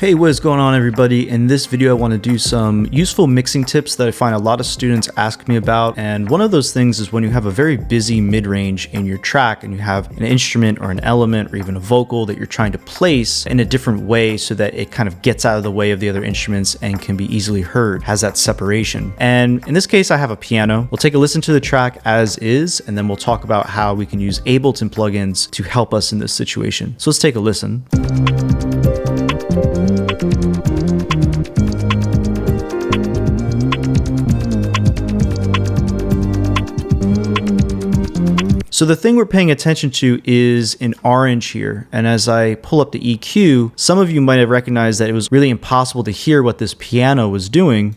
Hey, what is going on everybody? In this video I want to do some useful mixing tips that I find a lot of students ask me about, and one of those things is when you have a very busy mid-range in your track and you have an instrument or an element or even a vocal that you're trying to place in a different way so that it kind of gets out of the way of the other instruments and can be easily heard, has that separation. And in this case I have a piano. We'll take a listen to the track as is, and then we'll talk about how we can use Ableton plugins to help us in this situation. So let's take a listen. So the thing we're paying attention to is in orange here, and as I pull up the EQ, some of you might have recognized that it was really impossible to hear what this piano was doing.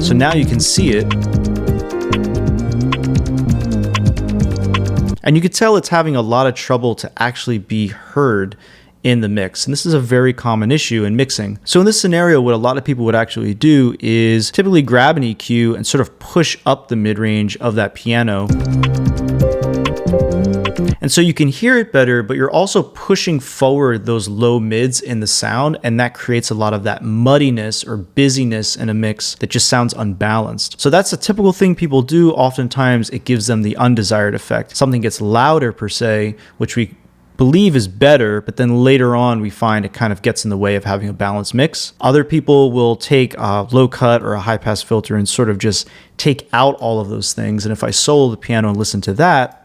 So now you can see it. And you can tell it's having a lot of trouble to actually be heard in the mix. And this is a very common issue in mixing. So in this scenario, what a lot of people would actually do is typically grab an EQ and sort of push up the mid-range of that piano. And so you can hear it better, but you're also pushing forward those low mids in the sound, and that creates a lot of that muddiness or busyness in a mix that just sounds unbalanced. So that's a typical thing people do. Oftentimes it gives them the undesired effect. Something gets louder per se, which we believe is better, but then later on we find it kind of gets in the way of having a balanced mix. Other people will take a low cut or a high pass filter and sort of just take out all of those things. And if I solo the piano and listen to that,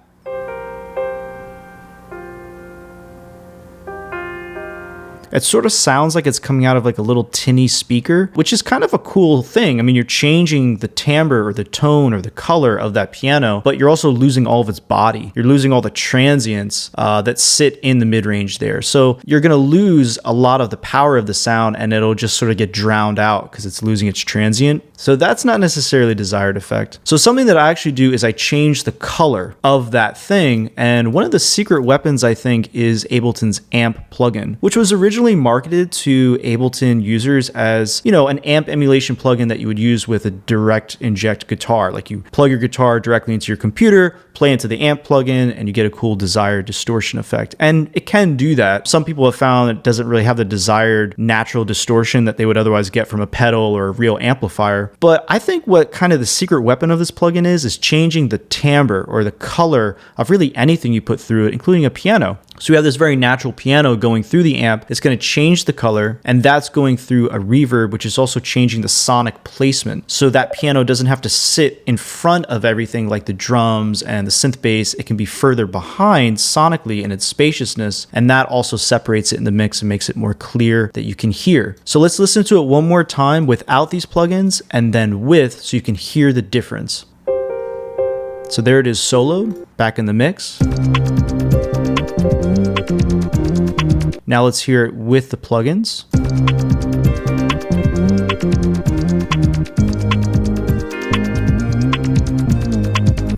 it sort of sounds like it's coming out of like a little tinny speaker, which is kind of a cool thing. I mean, you're changing the timbre or the tone or the color of that piano, but you're also losing all of its body. You're losing all the transients that sit in the mid-range there. So you're gonna lose a lot of the power of the sound, and it'll just sort of get drowned out because it's losing its transient. So that's not necessarily a desired effect. So something that I actually do is I change the color of that thing. And one of the secret weapons, I think, is Ableton's Amp plugin, which was originally marketed to Ableton users as, you know, an amp emulation plugin that you would use with a direct inject guitar. Like you plug your guitar directly into your computer, play into the amp plugin, and you get a cool desired distortion effect. And it can do that. Some people have found it doesn't really have the desired natural distortion that they would otherwise get from a pedal or a real amplifier. But I think what kind of the secret weapon of this plugin is changing the timbre or the color of really anything you put through it, including a piano. So we have this very natural piano going through the amp. It's going to change the color, and that's going through a reverb, which is also changing the sonic placement. So that piano doesn't have to sit in front of everything like the drums and the synth bass. It can be further behind sonically in its spaciousness, and that also separates it in the mix and makes it more clear that you can hear. So let's listen to it one more time without these plugins and then with, so you can hear the difference. So there it is soloed, back in the mix. Now let's hear it with the plugins.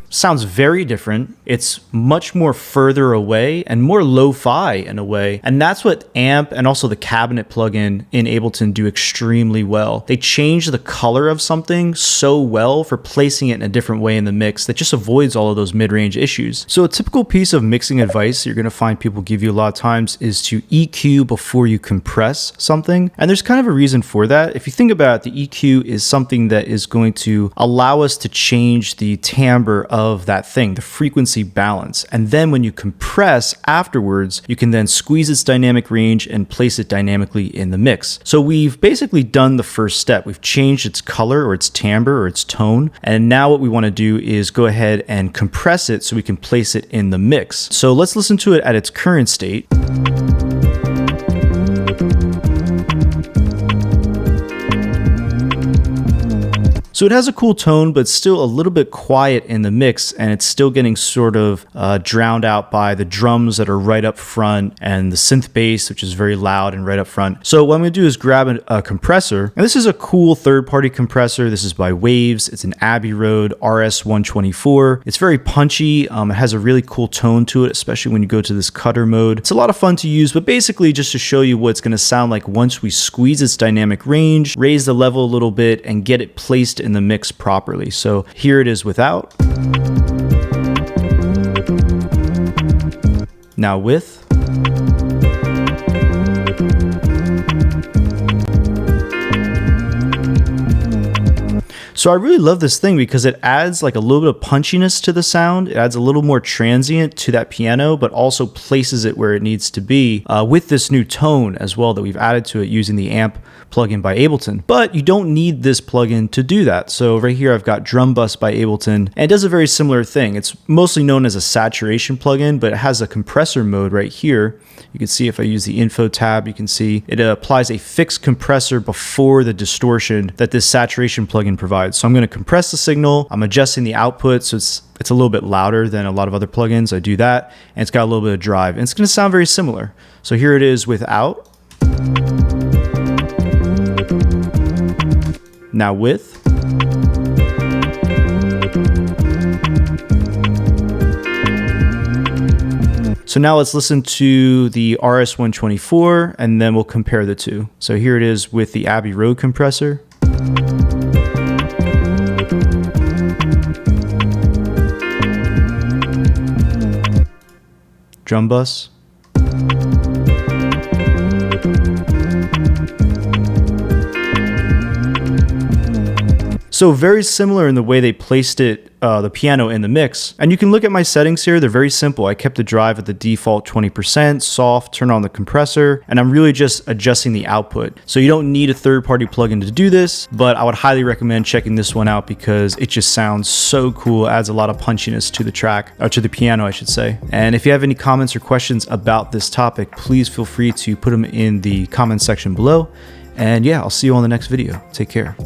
Sounds very different. It's much more further away and more lo-fi in a way. And that's what Amp and also the cabinet plugin in Ableton do extremely well. They change the color of something so well for placing it in a different way in the mix that just avoids all of those mid-range issues. So a typical piece of mixing advice you're gonna find people give you a lot of times is to EQ before you compress something. And there's kind of a reason for that. If you think about it, the EQ is something that is going to allow us to change the timbre of that thing, the frequency balance. And then when you compress afterwards, you can then squeeze its dynamic range and place it dynamically in the mix. So we've basically done the first step. We've changed its color or its timbre or its tone. And now what we want to do is go ahead and compress it so we can place it in the mix. So let's listen to it at its current state. So it has a cool tone, but still a little bit quiet in the mix, and it's still getting sort of drowned out by the drums that are right up front and the synth bass, which is very loud and right up front. So what I'm gonna do is grab a compressor, and this is a cool third-party compressor. This is by Waves. It's an Abbey Road RS124. It's very punchy. It has a really cool tone to it, especially when you go to this cutter mode. It's a lot of fun to use, but basically just to show you what it's gonna sound like once we squeeze its dynamic range, raise the level a little bit, and get it placed in the mix properly. So here it is without. Now with. So I really love this thing because it adds like a little bit of punchiness to the sound. It adds a little more transient to that piano, but also places it where it needs to be with this new tone as well that we've added to it using the amp plugin by Ableton. But you don't need this plugin to do that. So right here I've got Drum Bus by Ableton, and it does a very similar thing. It's mostly known as a saturation plugin, but it has a compressor mode right here. You can see if I use the info tab, you can see it applies a fixed compressor before the distortion that this saturation plugin provides. So I'm going to compress the signal. I'm adjusting the output so it's a little bit louder than a lot of other plugins. I do that, and it's got a little bit of drive, and it's going to sound very similar. So here it is without. Now with. So now let's listen to the RS-124 and then we'll compare the two. So here it is with the Abbey Road compressor. Drum bus. So very similar in the way they placed it, the piano in the mix. And you can look at my settings here. They're very simple. I kept the drive at the default 20%, soft, turn on the compressor, and I'm really just adjusting the output. So you don't need a third-party plugin to do this, but I would highly recommend checking this one out because it just sounds so cool. It adds a lot of punchiness to the track, or to the piano, I should say. And if you have any comments or questions about this topic, please feel free to put them in the comment section below. And yeah, I'll see you on the next video. Take care.